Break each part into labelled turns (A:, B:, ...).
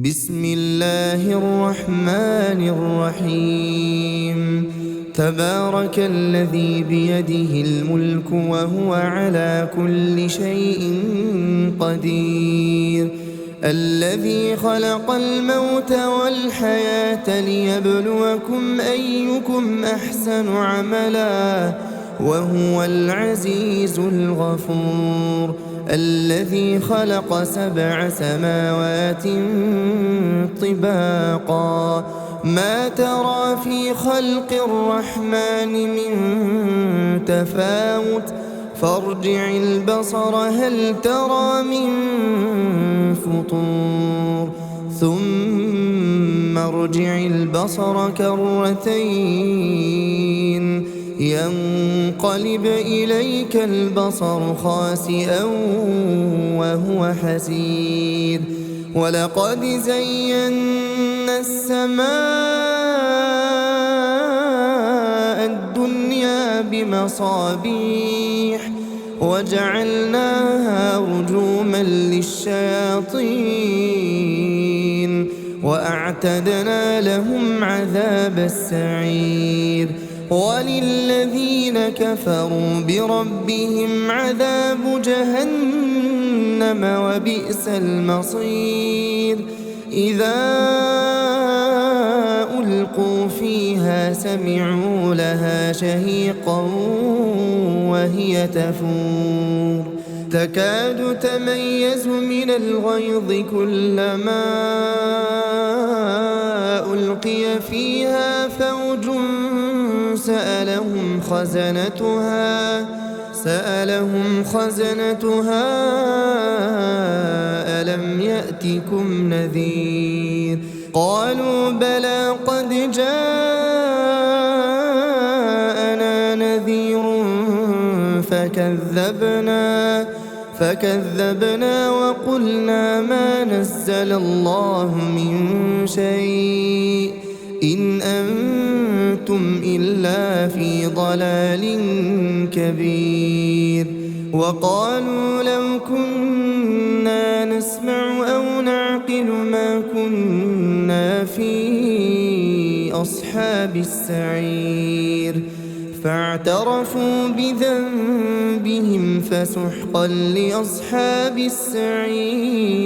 A: بسم الله الرحمن الرحيم. تبارك الذي بيده الملك وهو على كل شيء قدير، الذي خلق الموت والحياة ليبلوكم أيكم أحسن عملا وهو العزيز الغفور، الذي خلق 7 سماوات طباقا ما ترى في خلق الرحمن من تفاوت فارجع البصر هل ترى من فطور ثم ارجع البصر كرتين ينقلب إليك البصر خاسئا وهو حسير، ولقد زينا السماء الدنيا بمصابيح وجعلناها رجوما للشياطين وأعتدنا لهم عذاب السعير، وللذين كفروا بربهم عذاب جهنم وبئس المصير. إذا ألقوا فيها سمعوا لها شهيقا وهي تفور تكاد تميز من الغيظ كلما ألقي فيها فوج سألهم خزنتها ألم يأتكم نذير؟ قالوا بلى قد جاءنا نذير فكذبنا وقلنا ما نزل الله من شيء إن أنتم إلا في ضلال كبير. وقالوا لو كنا نسمع أو نعقل ما كنا في أصحاب السعير، فاعترفوا بذنبهم فسحقا لأصحاب السعير.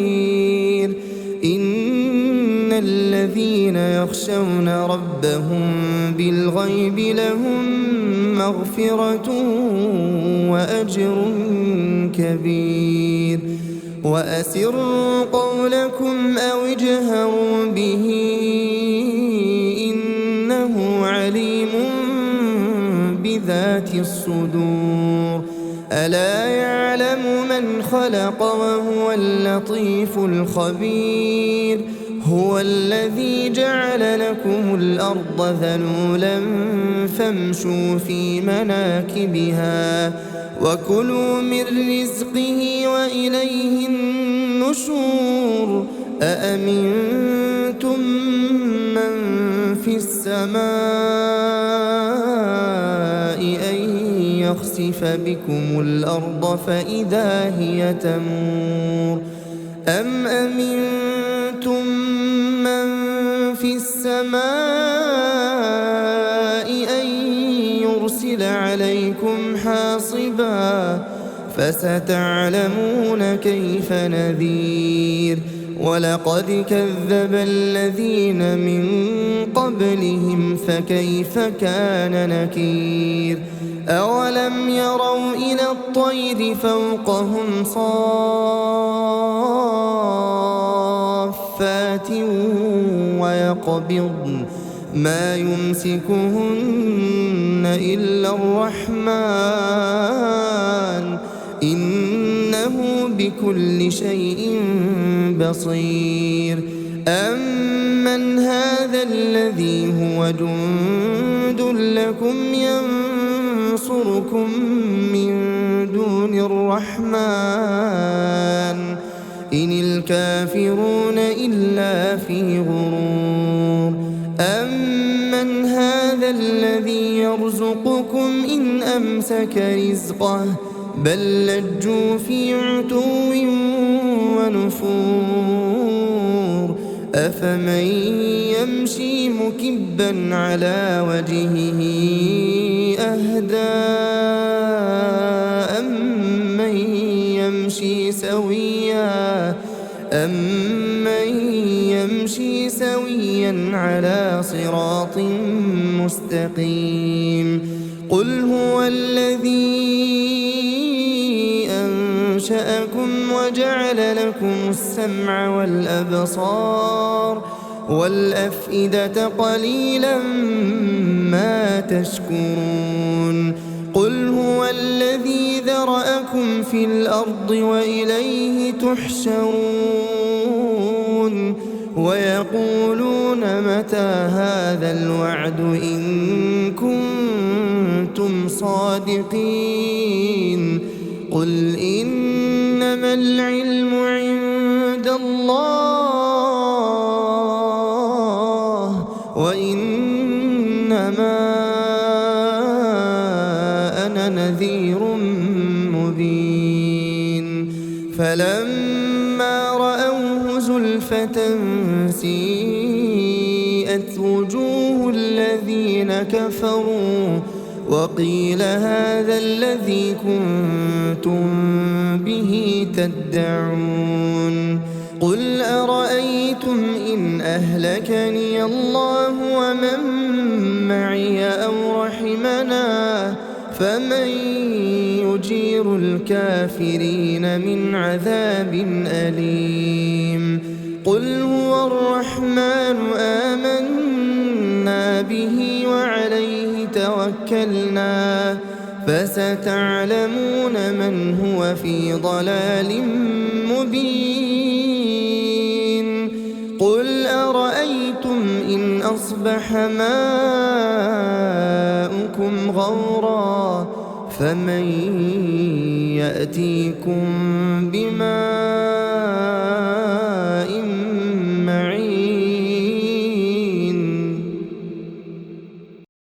A: إن الذين يخشون ربهم بالغيب لهم مغفرة وأجر كبير. وأسروا قولكم أو اجهروا به إنه عليم بذات الصدور. ألا يعلم من خلق وهو اللطيف الخبير. هو الذي جعل لكم الأرض ذلولا فامشوا في مناكبها وكلوا من رزقه وإليه النشور. أأمنتم من في السماء أن يخسف بكم الأرض فإذا هي تمور أم أمنتم من في السماء أن يرسل عليكم حاصبا فستعلمون كيف نذير. ولقد كذب الذين من قبلهم فكيف كان نكير. أولم يروا إلى الطير فوقهم صافات ويقبضن ما يمسكهن إلا الرحمن إنه بكل شيء بصير. أمن هذا الذي هو جند لكم ينصركم من دون الرحمن إن الكافرون إلا في غرور. أمن هذا الذي يرزقكم إن أمسك رزقه بل لجوا في عتو ونفور. أفمن يمشي مكبا على وجهه أهدى أمن يمشي سويا على صراط مستقيم قل هو الذي أنشأكم وجعل لكم السمع والأبصار والأفئدة قليلا ما تشكرون قل هو الذي ذرأكم في الأرض وإليه تحشرون ويقولون متى هذا الوعد إن كنتم صادقين قل إنما العلم عند الله وإنما أنا نذير مبين فلما رأوه زلفة سيئت وجوه الذين كفروا وقيل هذا الذي كنتم به تدعون قل أرأيتم إن أهلكني الله ومن معي أو رحمنا فمن يجير الكافرين من عذاب أليم قل هو الرحمن آمنا به وعليه توكلنا فستعلمون من هو في ضلال مبين قل أرأيتم إن أصبح ماؤكم غورا فمن يأتيكم بماء